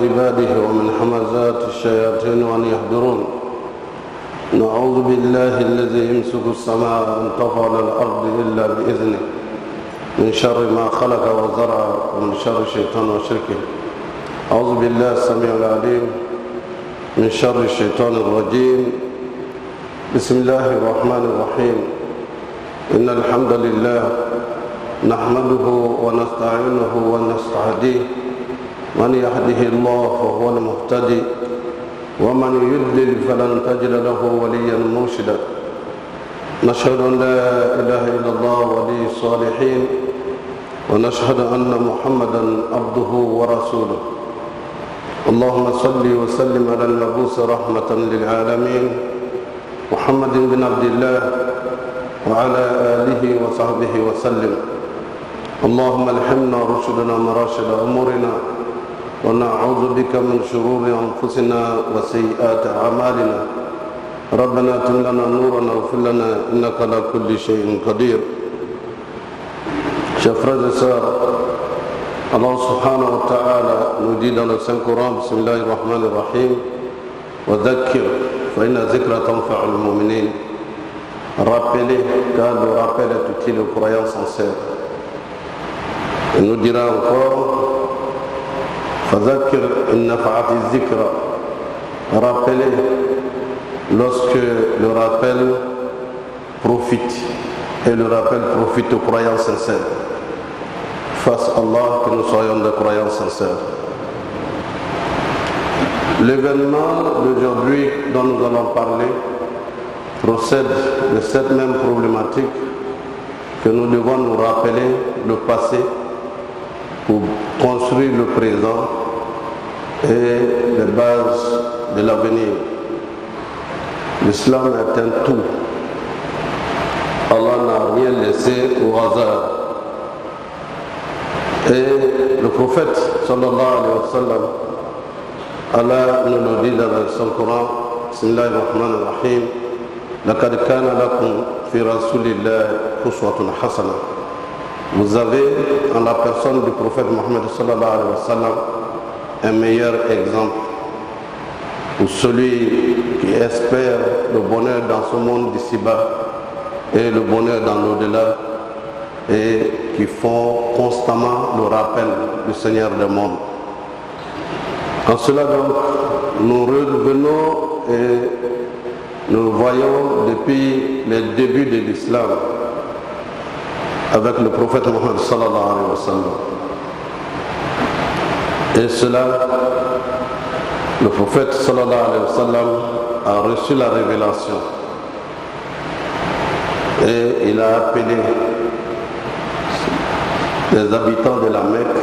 عباده ومن همزات الشياطين وأن يحضرون. نعوذ بالله الذي يمسك السماء أن تقع على الأرض إلا بإذنه، من شر ما خلق وزرع ومن شر الشيطان وشركه. أعوذ بالله السميع العليم من شر الشيطان الرجيم. بسم الله الرحمن الرحيم. إن الحمد لله نحمده ونستعينه ونستهديه، من يهده الله فهو المهتدي، ومن يضلل فلن تجد له وليا مرشدا. نشهد أن لا إله إلا الله ولي الصالحين، ونشهد أن محمدا عبده ورسوله. اللهم صل وسلم على المبعوث رحمة للعالمين محمد بن عبد الله وعلى آله وصحبه وسلم. اللهم الهمنا رشدنا مراشد أمورنا، ونعوذ بك من شرور أنفسنا وسيئات أعمالنا. ربنا اتم لنا نورنا واغفر لنا إنك على كل شيء قدير. Chers frères et sœurs, Allah subhanahu wa ta'ala nous dit dans le Saint-Coran, Bismillahir Rahmanir Rahim, wa dhakkir fa inna dhikra tanfa'ul mu'minin. Rappelez, car le rappel est utile aux croyants sincères. Il nous dira encore, fadhakkir in nafa'ati dhikra. Rappelez lorsque le rappel profite, et le rappel profite aux croyants sincères. Fasse Allah que nous soyons des croyants sincères. L'événement d'aujourd'hui dont nous allons parler procède de cette même problématique que nous devons nous rappeler le passé pour construire le présent et les bases de l'avenir. L'islam est un tout. Allah n'a rien laissé au hasard. Et le prophète sallallahu alayhi wa sallam, Allah nous le dit dans son Coran, Bismillahir Rahmanir Rahim, laqad kana lakum fi rasulillahi uswatun hasana. Vous avez en la personne du prophète Mohammed sallallahu alayhi wa sallam un meilleur exemple pour celui qui espère le bonheur dans ce monde d'ici-bas et le bonheur dans l'au-delà, et qui font constamment le rappel du Seigneur des mondes. En cela donc, nous revenons et nous voyons depuis les débuts de l'islam avec le prophète Mohammed sallallahu alayhi wa sallam. Et cela, le prophète sallallahu alayhi wa sallam a reçu la révélation et il a appelé les habitants de la Mecque,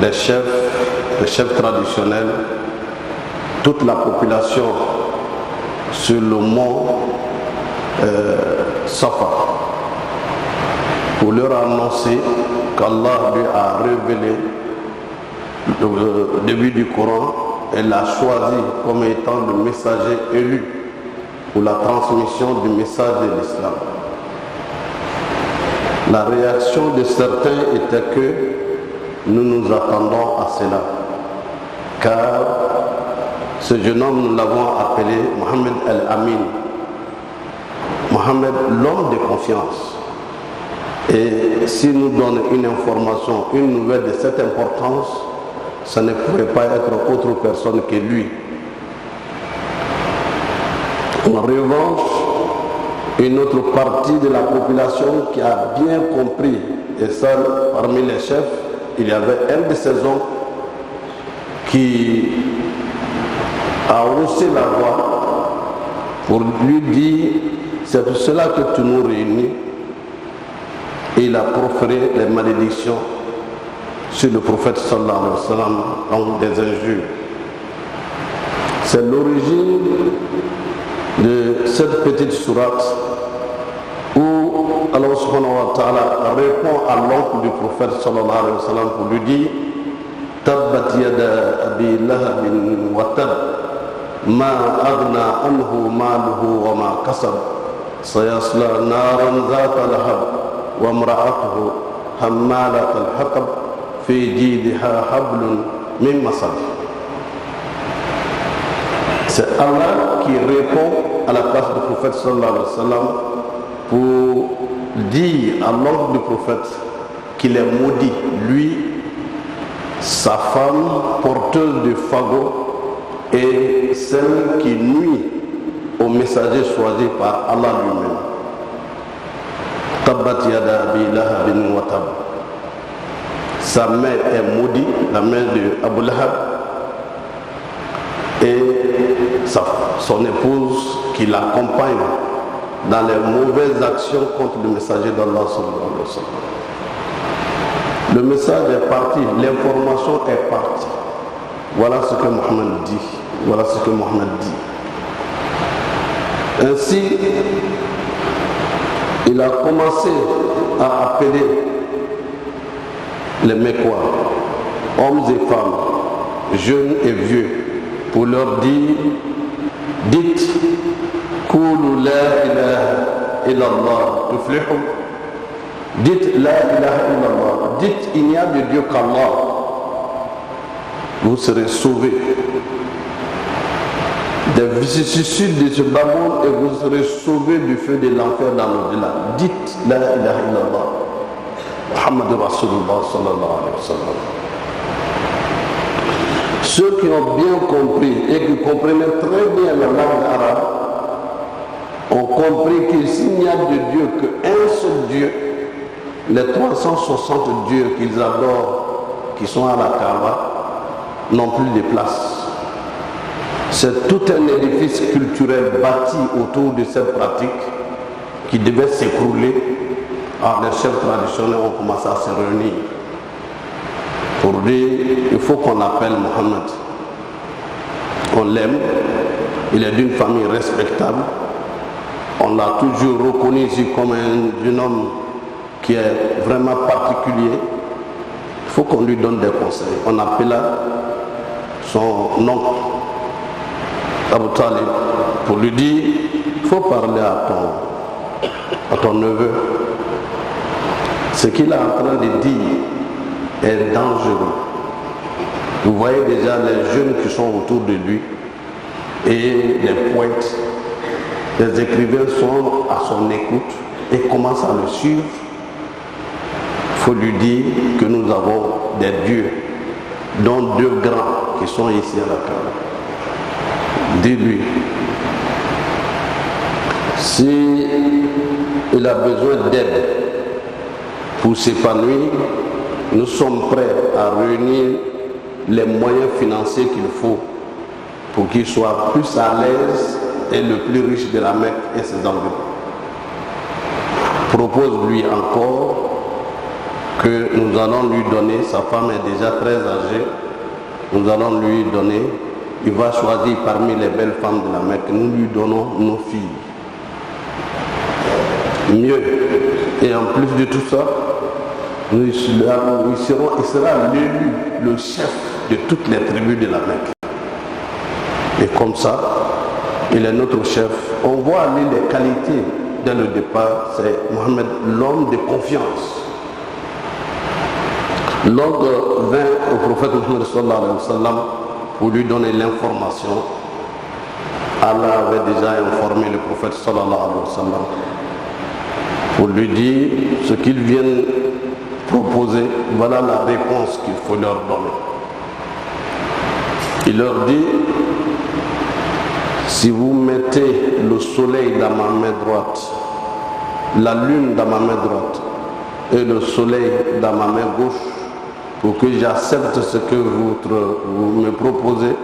les chefs traditionnels, toute la population sur le mont Safa, pour leur annoncer qu'Allah lui a révélé le début du Coran et l'a choisi comme étant le messager élu pour la transmission du message de l'islam. La réaction de certains était que nous nous attendons à cela, car ce jeune homme, nous l'avons appelé Mohammed al-Amin, Mohammed l'homme de confiance. Et s'il nous donne une information, une nouvelle de cette importance, ça ne pourrait pas être autre personne que lui. En revanche, une autre partie de la population qui a bien compris, et ça parmi les chefs, il y avait un de ces hommes qui a haussé la voix pour lui dire, c'est pour cela que tu nous réunis. Et il a proféré les malédictions sur le prophète sallallahu alayhi wa sallam, donc des injures. C'est l'origine de cette petite sourate où Allah subhanahu wa ta'ala répond à l'oncle du prophète sallallahu alayhi wa sallam pour lui dire Tabbat yada abi lahabin wa tab ma aghna anhu maluhu wa ma kasab sayasla naran zata lahab wa imra'atuhu hammalat al-hatab fi jidha hablun min masal. C'est Allah qui répond à la place du prophète sallallahu alayhi wa sallam pour dire à l'oncle du prophète qu'il est maudit, lui, sa femme porteuse de fagot et celle qui nuit au messager choisi par Allah lui-même. Tabbat yada abi lahabin wa tab. Sa mère est maudite, la mère de Abu Lahab, et son épouse qui l'accompagne dans les mauvaises actions contre le messager d'Allah sallallahu alayhi wa sallam. Le message est parti, l'information est partie. Voilà ce que Mohammed dit. Voilà ce que Mohammed dit. Ainsi, il a commencé à appeler les Mécois, hommes et femmes, jeunes et vieux, pour leur dire, dites, Koulou la ilaha illallah, tuflihu. Dites la ilaha illallah, dites il n'y a de Dieu qu'Allah, vous serez sauvés des vicissitudes de ce babou et vous serez sauvés du feu de l'enfer dans l'au-delà. Dites la ilaha illallah, Muhammad Rasulullah sallallahu alayhi wa sallam. Ceux qui ont bien compris et qui comprenaient très bien la langue arabe ont compris que s'il n'y a de Dieu qu'un seul Dieu, les 360 dieux qu'ils adorent, qui sont à la Kaaba, n'ont plus de place. C'est tout un édifice culturel bâti autour de cette pratique qui devait s'écrouler. Alors les chefs traditionnels ont commencé à se réunir pour dire il faut qu'on appelle Mohammed. On l'aime, il est d'une famille respectable, on l'a toujours reconnu ici comme un homme qui est vraiment particulier. Il faut qu'on lui donne des conseils. On appela son oncle Abu Talib pour lui dire il faut parler à ton neveu. Ce qu'il est en train de dire est dangereux. Vous voyez déjà les jeunes qui sont autour de lui et les poètes, les écrivains sont à son écoute et commencent à le suivre. Il faut lui dire que nous avons des dieux, dont deux grands qui sont ici à la Kaaba. Dis-lui, si il a besoin d'aide pour s'épanouir, nous sommes prêts à réunir les moyens financiers qu'il faut pour qu'il soit plus à l'aise et le plus riche de la Mecque et ses environs. Propose-lui encore que nous allons lui donner, sa femme est déjà très âgée, nous allons lui donner, il va choisir parmi les belles femmes de la Mecque, nous lui donnons nos filles. Mieux, et en plus de tout ça, il sera l'élu, le chef de toutes les tribus de la Mecque. Et comme ça, il est notre chef. On voit lui les qualités dès le départ, c'est Mohammed, l'homme de confiance. L'homme vint au prophète Mohammed sallallahu alayhi wa sallam pour lui donner l'information. Allah avait déjà informé le prophète sallallahu alayhi wa sallam pour lui dire ce qu'ils viennent proposer, voilà la réponse qu'il faut leur donner. Il leur dit, si vous mettez le soleil dans ma main droite, la lune dans ma main droite et le soleil dans ma main gauche, pour que j'accepte ce que vous me proposez,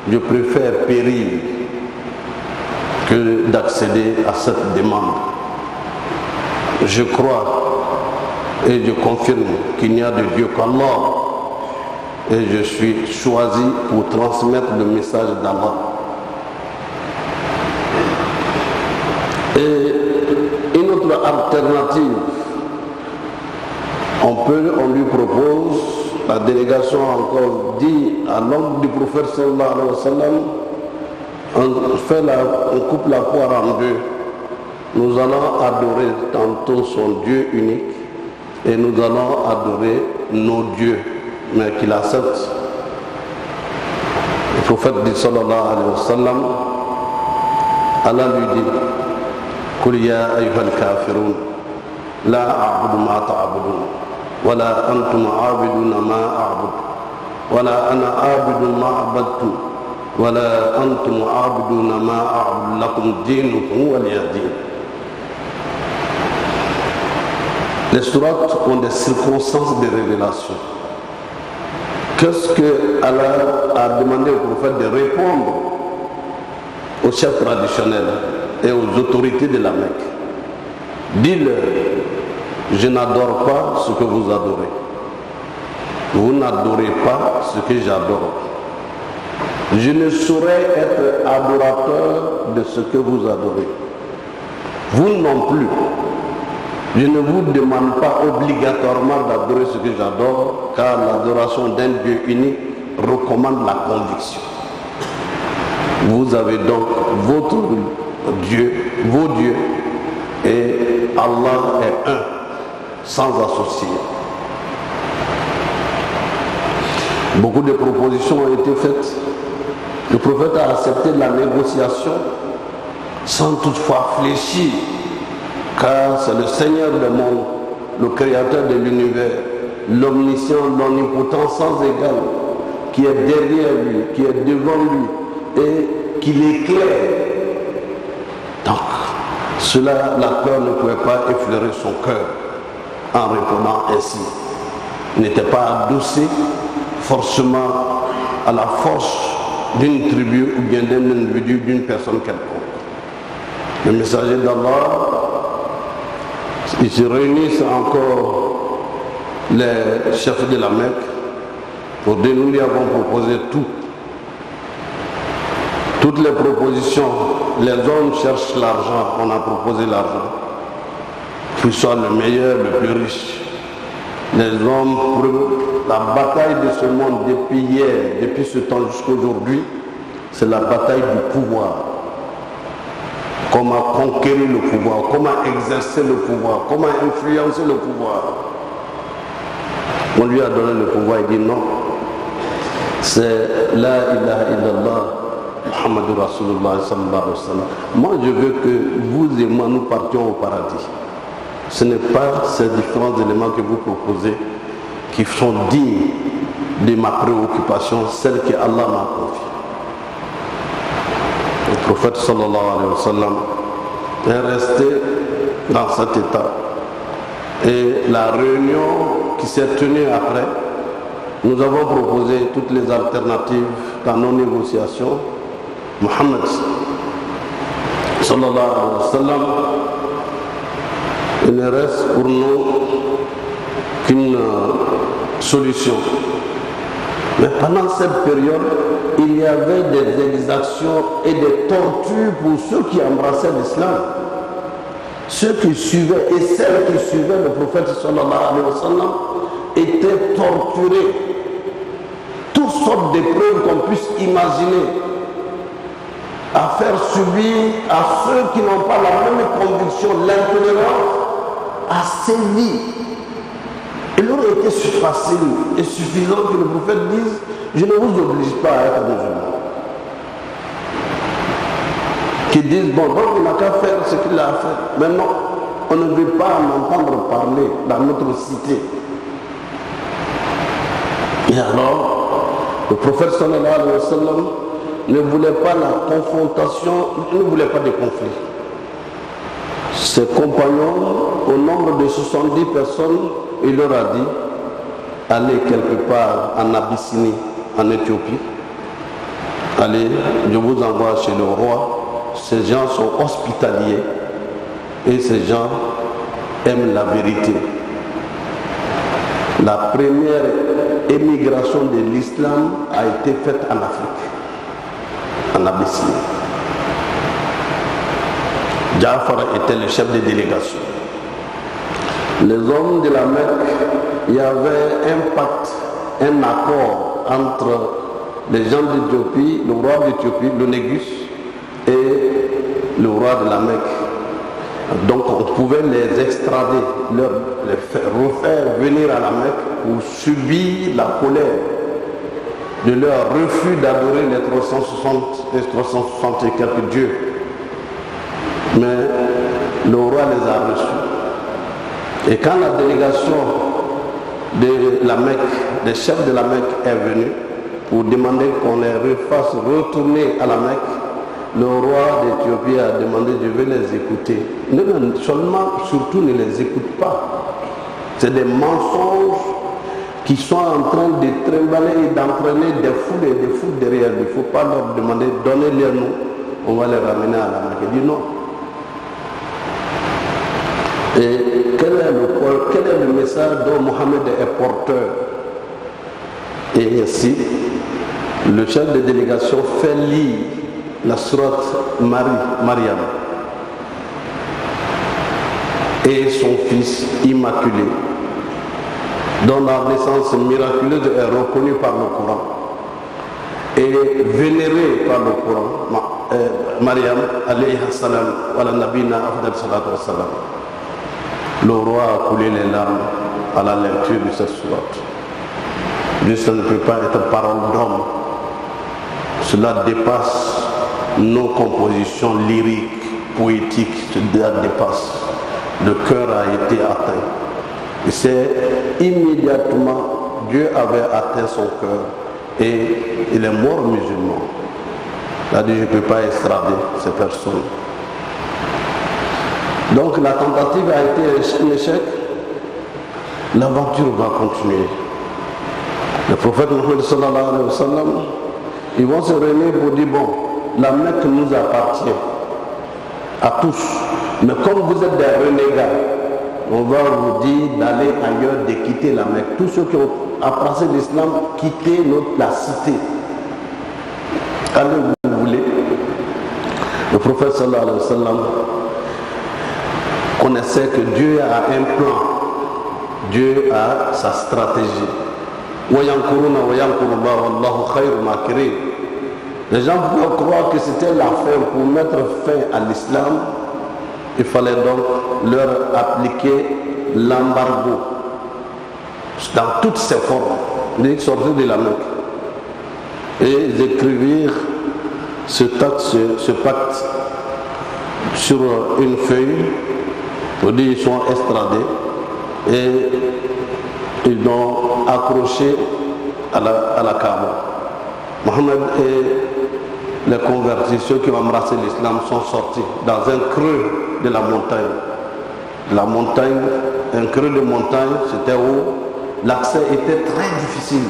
je préfère périr que d'accéder à cette demande. Je crois et je confirme qu'il n'y a de Dieu qu'Allah et je suis choisi pour transmettre le message d'Allah. Et une autre alternative, on lui propose, la délégation a encore dit à l'homme du prophète sallallahu alayhi wa sallam, on coupe la poire en deux. Nous allons adorer tantôt son Dieu unique et nous allons adorer nos dieux, mais qu'il accepte prophète dit sallallahu alayhi wa sallam, Allah lui dit, Qul ya ayyuhal kafirun, la a'budu ma ta'budun, wa la antum a'buduna ma a'budu, wa la ana a'budu ma abadtum, wa la antum a'buduna ma a'budu, lakum dinukum waliya din. Les sourates ont des circonstances de révélation. Qu'est-ce que Allah a demandé au prophète de répondre aux chefs traditionnels et aux autorités de la Mecque? Dis-leur, je n'adore pas ce que vous adorez. Vous n'adorez pas ce que j'adore. Je ne saurais être adorateur de ce que vous adorez. Vous non plus. Je ne vous demande pas obligatoirement d'adorer ce que j'adore, car l'adoration d'un Dieu unique recommande la conviction. Vous avez donc votre Dieu, vos dieux, et Allah est un, sans associé. Beaucoup de propositions ont été faites. Le prophète a accepté la négociation sans toutefois fléchir, car c'est le Seigneur des mondes, le Créateur de l'univers, l'omniscient, l'omnipotent sans égal, qui est derrière lui, qui est devant lui et qui l'éclaire. Donc, cela, la peur ne pouvait pas effleurer son cœur en répondant ainsi. Il n'était pas adossé forcément à la force d'une tribu ou bien d'un individu, d'une personne quelconque. Le messager d'Allah, ils se réunissent encore, les chefs de la Mecque, pour dire nous lui avons proposé tout. Toutes les propositions, les hommes cherchent l'argent, on a proposé l'argent. Qu'il soit le meilleur, le plus riche. Les hommes, la bataille de ce monde depuis hier, depuis ce temps jusqu'à aujourd'hui, c'est la bataille du pouvoir. Comment conquérir le pouvoir, comment exercer le pouvoir, comment influencer le pouvoir. On lui a donné le pouvoir, il dit non. C'est la ilaha illallah, Muhammadur Rasulullah sallallahu alayhi wa sallam. Moi je veux que vous et moi nous partions au paradis. Ce n'est pas ces différents éléments que vous proposez qui sont dignes de ma préoccupation, celle que Allah m'a confiée. Le prophète sallallahu alayhi wa sallam est resté dans cet état. Et la réunion qui s'est tenue après, nous avons proposé toutes les alternatives dans nos négociations. Mohammed sallallahu alayhi wa sallam, il ne reste pour nous qu'une solution. Mais pendant cette période, il y avait des exactions et des tortures pour ceux qui embrassaient l'islam. Ceux qui suivaient et celles qui suivaient le prophète sallallahu alayhi wa sallam étaient torturés. Toutes sortes d'épreuves qu'on puisse imaginer à faire subir à ceux qui n'ont pas la même conviction, l'intolérance a sévi. Il aurait été facile et suffisant que le prophète dise « Je ne vous oblige pas à être musulman ». Qu'ils disent « Bon, donc il n'a qu'à faire ce qu'il a fait ». Mais non, on ne veut pas m'entendre parler dans notre cité. Et alors, le prophète sallallahu alayhi wa sallam ne voulait pas la confrontation, il ne voulait pas de conflit. Ses compagnons, au nombre de 70 personnes, il leur a dit, allez quelque part en Abyssinie, en Éthiopie, allez, je vous envoie chez le roi, ces gens sont hospitaliers et ces gens aiment la vérité. La première émigration de l'islam a été faite en Afrique, en Abyssinie. Ja'far était le chef de délégation. Les hommes de la Mecque, il y avait un pacte, un accord entre les gens d'Éthiopie, le roi d'Éthiopie, le Négus, et le roi de la Mecque. Donc on pouvait les extrader, les refaire venir à la Mecque pour subir la colère de leur refus d'adorer les 360 et quelques dieux. Mais le roi les a reçus. Et quand la délégation de la Mecque, des chefs de la Mecque est venue pour demander qu'on les refasse retourner à la Mecque, le roi d'Éthiopie a demandé: je vais les écouter. Non, seulement, surtout ne les écoute pas. C'est des mensonges qui sont en train de trimballer et d'entraîner des foules et des foules derrière. Il ne faut pas leur demander: donnez-les nous, on va les ramener à la Mecque. Il dit non. Et quel est le message dont Mohammed est porteur? Et ainsi, le chef de délégation fait lire la sourate Mariam et son fils immaculé, dont la naissance miraculeuse est reconnue par le Coran et vénérée par le Coran. Mariam alayhi salam wa la nabina afdal salatu wa salam. Le roi a coulé les larmes à la lecture de cette sourate. Ça ne peut pas être parole d'homme. Cela dépasse nos compositions lyriques, poétiques. Cela dépasse. Le cœur a été atteint. Et c'est immédiatement, Dieu avait atteint son cœur et il est mort musulman. Il a dit: je ne peux pas extrader ces personnes. Donc la tentative a été un échec. L'aventure va continuer. Le prophète Mohammed sallallahu alayhi wa sallam, ils vont se réunir pour dire: bon, la Mecque nous appartient à tous. Mais comme vous êtes des renégats, on va vous dire d'aller ailleurs, de quitter la Mecque. Tous ceux qui ont embrassé l'islam, quittez la cité. Allez où vous voulez. Le prophète sallallahu alayhi wa sallam connaissait que Dieu a un plan. Dieu a sa stratégie. Les gens pouvaient croire que c'était la fin. Pour mettre fin à l'islam, il fallait donc leur appliquer l'embargo dans toutes ses formes. Ils sortaient de la Mecque et ils écrivirent ce pacte sur une feuille. Pour dire, ils sont estradés et ils l'ont accroché à la Kaaba. Mohammed et les convertis, ceux qui ont embrassé l'islam, sont sortis dans un creux de la montagne. La montagne, un creux de montagne, c'était où l'accès était très difficile.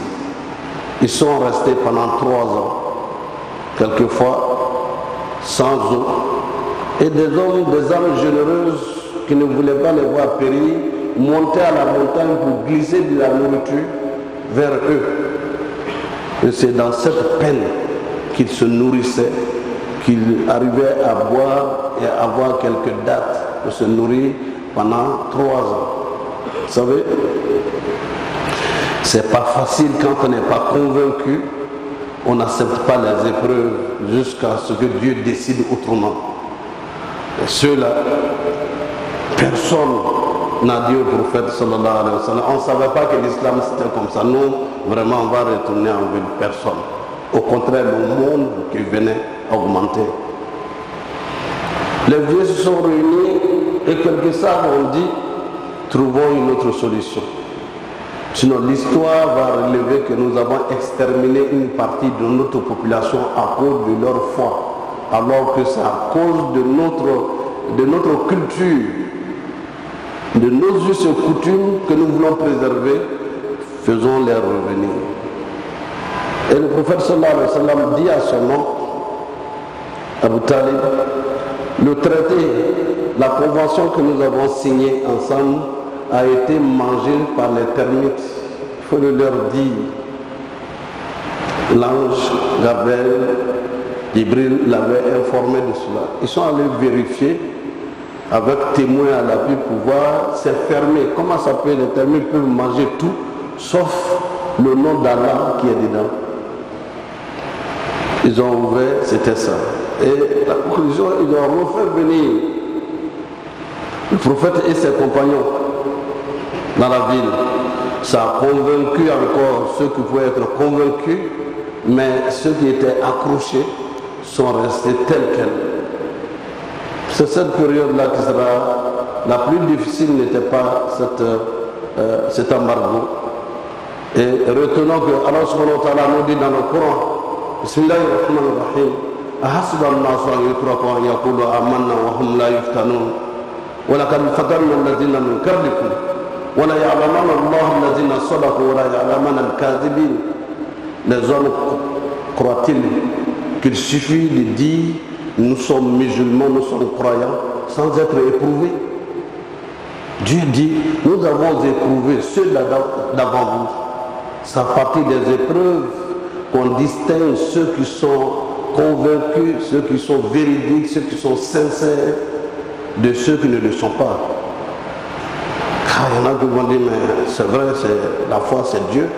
Ils sont restés pendant 3 ans, quelquefois sans eau. Et des âmes généreuses qui ne voulaient pas les voir périr, montaient à la montagne pour glisser de la nourriture vers eux. Et c'est dans cette peine qu'ils se nourrissaient, qu'ils arrivaient à boire et à avoir quelques dates de se nourrir pendant 3 ans. Vous savez, c'est pas facile quand on n'est pas convaincu, on n'accepte pas les épreuves jusqu'à ce que Dieu décide autrement. Et ceux-là, personne n'a dit au prophète sallallahu alayhi wa sallam: on ne savait pas que l'islam c'était comme ça. Nous, vraiment, on va retourner en ville. Personne. Au contraire, le monde qui venait augmenter. Les vieux se sont réunis et quelques sages ont dit: trouvons une autre solution. Sinon, l'histoire va relever que nous avons exterminé une partie de notre population à cause de leur foi, alors que c'est à cause de notre culture, de nos us et coutumes que nous voulons préserver. Faisons-les revenir. Et le prophète sallallahu alayhi wa sallam dit à son nom, Abu Talib: le traité, la convention que nous avons signée ensemble a été mangée par les termites. Il faut le leur dire. L'ange Gabriel, Jibril l'avait informé de cela. Ils sont allés vérifier avec témoins à l'appui pour voir, c'est fermé. Comment ça peut, les termites peuvent manger tout sauf le nom d'Allah qui est dedans. Ils ont ouvert, c'était ça. Et la conclusion, ils ont refait venir le prophète et ses compagnons dans la ville. Ça a convaincu encore ceux qui pouvaient être convaincus mais ceux qui étaient accrochés sont restés tels quels. C'est cette période-là qui sera la plus difficile, n'était pas cet embargo. Et retenons que Allah subhanahu wa ta'ala nous dit dans le Coran, Bismillahirrahmanirrahim, أحسب الناس أن يتركوا أن يقولوا آمنا وهم لا يفتنون ولقد فتنا الذين من قبلكم ولا يعلمن الله الذين صدقوا ولا يعلمن الكاذبين. Les hommes croient-ils qu'il suffit de dire nous sommes musulmans, nous sommes croyants sans être éprouvés? Dieu dit nous avons éprouvé ceux d'avant vous. C'est à partir des épreuves qu'on distingue ceux qui sont convaincus, ceux qui sont véridiques, ceux qui sont sincères de ceux qui ne le sont pas. Car il y en a qui vont dire mais c'est vrai, la foi c'est Dieu,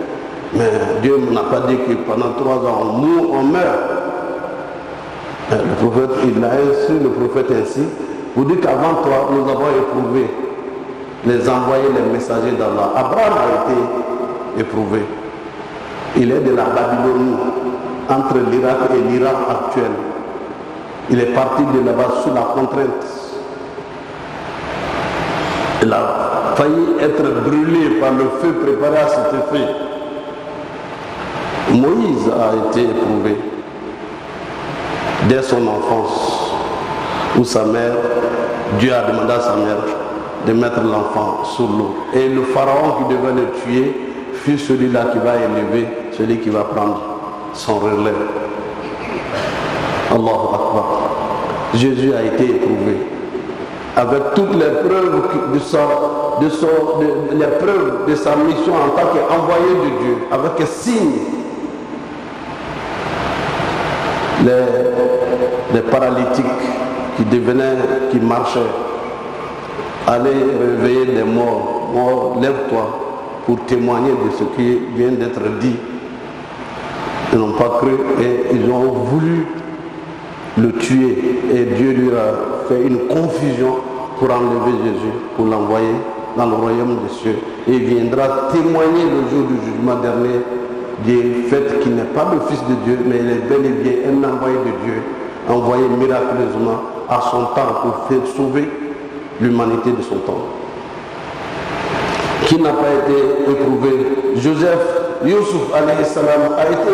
mais Dieu n'a pas dit que pendant 3 ans on meurt. Le prophète, il a instruit le prophète ainsi, vous dites qu'avant toi nous avons éprouvé les envoyés, les messagers d'Allah. Abraham a été éprouvé. Il est de la Babylonie, entre l'Irak et l'Iran actuel. Il est parti de là-bas sous la contrainte. Il a failli être brûlé par le feu préparé à cet effet. Moïse a été éprouvé dès son enfance, où sa mère, Dieu a demandé à sa mère de mettre l'enfant sous l'eau. Et le pharaon qui devait le tuer fut celui-là qui va élever, celui qui va prendre son relais. Allahu Akbar. Jésus a été éprouvé avec toutes les preuves les preuves de sa mission en tant qu'envoyé de Dieu, avec un signe. Les paralytiques qui marchaient, allaient réveiller des morts. Mort, lève-toi pour témoigner de ce qui vient d'être dit. Ils n'ont pas cru et ils ont voulu le tuer. Et Dieu lui a fait une confusion pour enlever Jésus, pour l'envoyer dans le royaume des cieux. Et il viendra témoigner le jour du jugement dernier du fait qu'il n'est pas le Fils de Dieu, mais il est bel et bien un envoyé de Dieu, envoyé miraculeusement à son temps pour faire sauver l'humanité de son temps. Qui n'a pas été éprouvé? Joseph, Youssouf alayhi salam, a été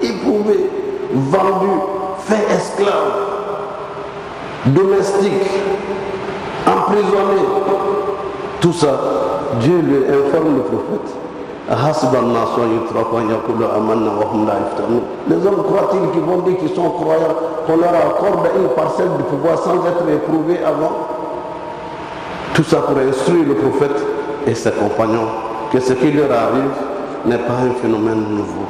éprouvé, vendu, fait esclave, domestique, emprisonné. Tout ça, Dieu lui informe le prophète. Les hommes croient-ils qu'ils vont dire qu'ils sont croyants, qu'on leur accorde une parcelle du pouvoir sans être éprouvés avant? Tout ça pour instruire le prophète et ses compagnons que ce qui leur arrive n'est pas un phénomène nouveau.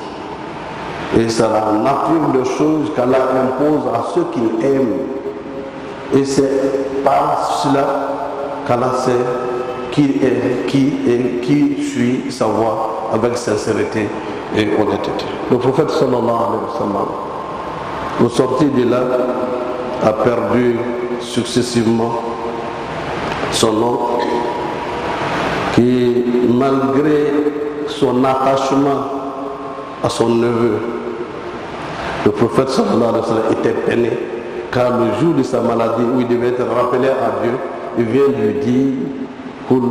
Et c'est la nature de choses qu'Allah impose à ceux qu'il aime. Et c'est par cela qu'Allah sait qui suit sa voie avec sincérité et honnêteté. Le prophète sallallahu alayhi wa sallam, au sortir de là, a perdu successivement son nom, qui malgré son attachement à son neveu, le prophète sallallahu alayhi wa sallam était peiné, car le jour de sa maladie où il devait être rappelé à Dieu, il vient lui dire Qul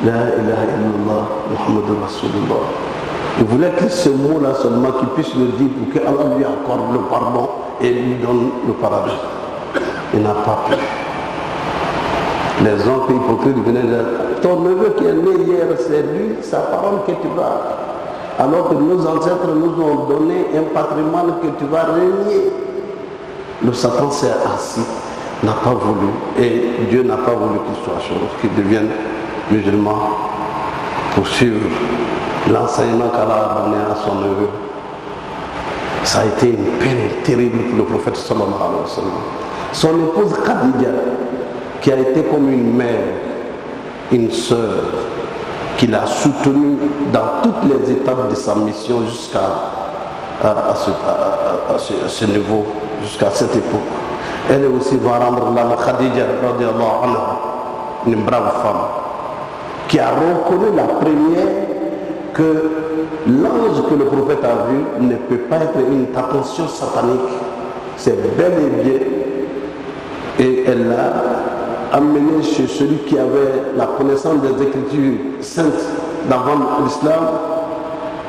la ilaha illallah Muhammadur Rasulullah. Il voulait que ce mot-là seulement qu'il puisse le dire pour qu'Allah lui accorde le pardon et lui donne le paradis. Il n'a pas pu. Les oncles hypocrites venaient dire ton neveu qui est né hier, c'est lui, sa parole que tu vas. Alors que nos ancêtres nous ont donné un patrimoine que tu vas renier. Le Satan s'est assis, n'a pas voulu, et Dieu n'a pas voulu qu'il soit chose, qu'il devienne musulman pour suivre l'enseignement qu'Allah a donné à son neveu. Ça a été une peine terrible pour le prophète sallallahu alayhi wa sallam. Son épouse Khadija, qui a été comme une mère, une sœur, qui l'a soutenu dans toutes les étapes de sa mission jusqu'à ce niveau, jusqu'à cette époque. Elle aussi va rendre l'âme Khadija, radiallahu anha, une brave femme, qui a reconnu la première que l'ange que le prophète a vu ne peut pas être une intervention satanique. C'est bel et bien. Et elle l'a amené chez celui qui avait la connaissance des Écritures saintes d'avant l'islam,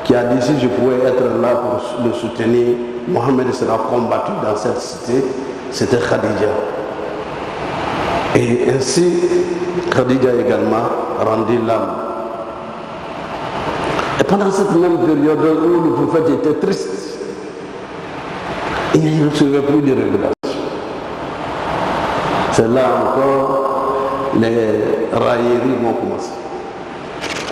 qui a dit si je pouvais être là pour le soutenir, Mohammed sera combattu dans cette cité, c'était Khadija. Et ainsi, Khadija également rendit l'âme. Et pendant cette même période où le prophète était triste, il ne recevait plus de révélations. C'est là encore les railleries vont commencer.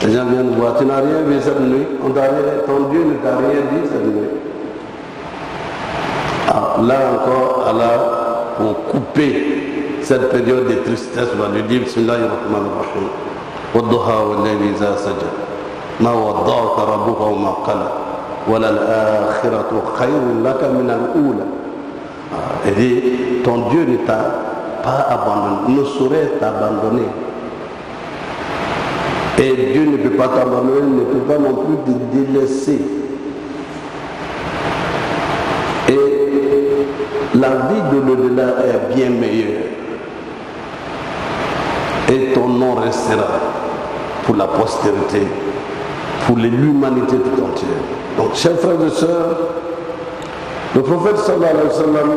Les gens viennent voir, tu n'as rien vu cette nuit, ton Dieu ne t'a rien dit cette nuit. Alors, là encore, Allah, pour couper cette période de tristesse, va lui dire Bismillahirrahmanirrahim. Wadduha wal-layli idha saja. Ma wadda'aka rabbuka wa ma qala. Wa lal-akhiratu khayrun laka min al-ula. Il dit, ton Dieu ne t'a pas abandonné, ne saurait t'abandonner. Et Dieu ne peut pas t'abandonner, ne peut pas non plus te délaisser. Et la vie de l'au-delà est bien meilleure. Et ton nom restera pour la postérité, pour l'humanité tout entière. Donc, chers frères et sœurs, le prophète sallallahu alayhi wa sallam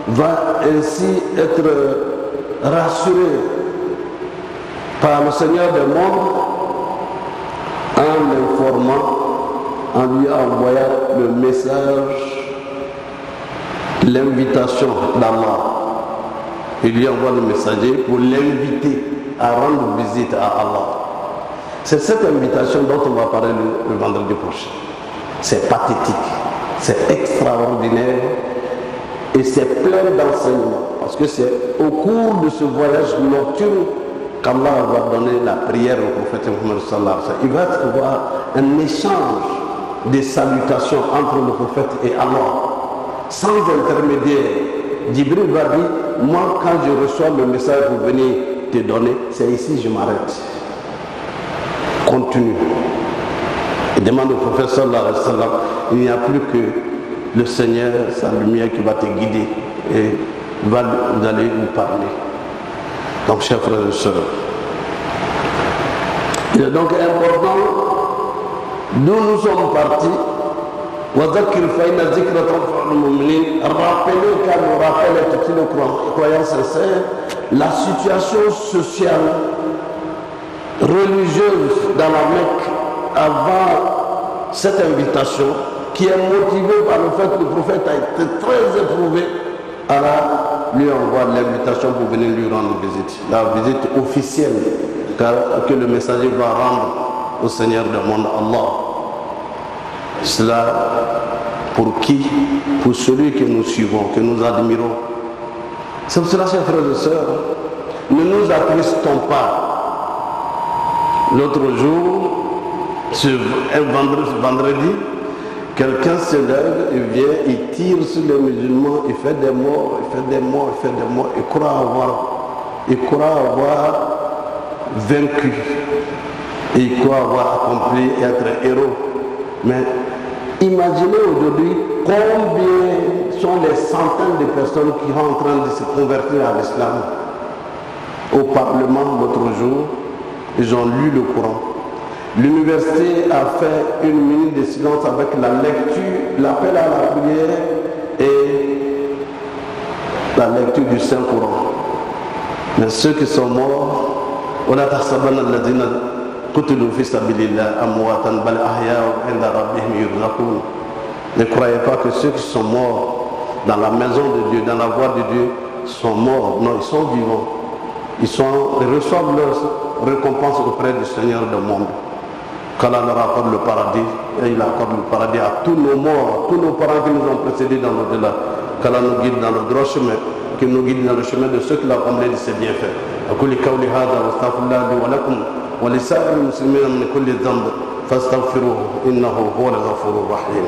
va ainsi être rassuré par le Seigneur des mondes en l'informant, en lui envoyant le message, l'invitation d'Allah. Il lui envoie le messager pour l'inviter à rendre visite à Allah. C'est cette invitation dont on va parler le vendredi prochain. C'est pathétique, c'est extraordinaire et c'est plein d'enseignements. Parce que c'est au cours de ce voyage nocturne qu'Allah va donner la prière au prophète Muhammad sallallahu alayhi wa sallam. Il va y avoir un échange de salutations entre le prophète et Allah, sans intermédiaire. Jibril va dire, moi quand je reçois le message pour venir te donner, c'est ici je m'arrête. Continue. Il demande au prophète sallallahu alayhi wa sallam, il n'y a plus que le Seigneur, sa lumière qui va te guider et vous allez vous parler. Donc, chers frères et sœurs, il est donc important d'où nous sommes partis. Rappelez car nous rappelle tout le croyant sincère la situation sociale, religieuse dans la Mecque avant cette invitation qui est motivée par le fait que le prophète a été très éprouvé. Allah lui envoie l'invitation pour venir lui rendre visite, la visite officielle que le messager va rendre au Seigneur du monde, Allah. Cela pour qui? Pour celui que nous suivons, que nous admirons. C'est pour cela, chers frères et sœurs, ne nous attristons pas. L'autre jour, un vendredi, quelqu'un se lève, il vient, il tire sur les musulmans, il fait des morts, il fait des morts, il fait des morts, il croit avoir vaincu, il croit avoir accompli, être héros. Mais imaginez aujourd'hui combien sont les centaines de personnes qui sont en train de se convertir à l'islam. Au Parlement, l'autre jour, ils ont lu le Coran. L'université a fait une minute de silence avec la lecture, l'appel à la prière et la lecture du Saint-Coran. Mais ceux qui sont morts, ne croyez pas que ceux qui sont morts dans la maison de Dieu, dans la voie de Dieu, sont morts. Non, ils sont vivants. Ils reçoivent leur récompense auprès du Seigneur du monde. Qu'Allah leur accorde le paradis, et il accorde le paradis à tous nos morts, tous nos parents qui nous ont précédés dans l'au-delà. Qu'Allah nous guide dans le droit chemin, qu'il nous guide dans le chemin de ceux qui l'ont comblé de ses bienfaits. أقول قولي هذا واستغفر الله لي ولكم ولسائر المسلمين من كل ذنب فاستغفروه إنه هو الغفور الرحيم.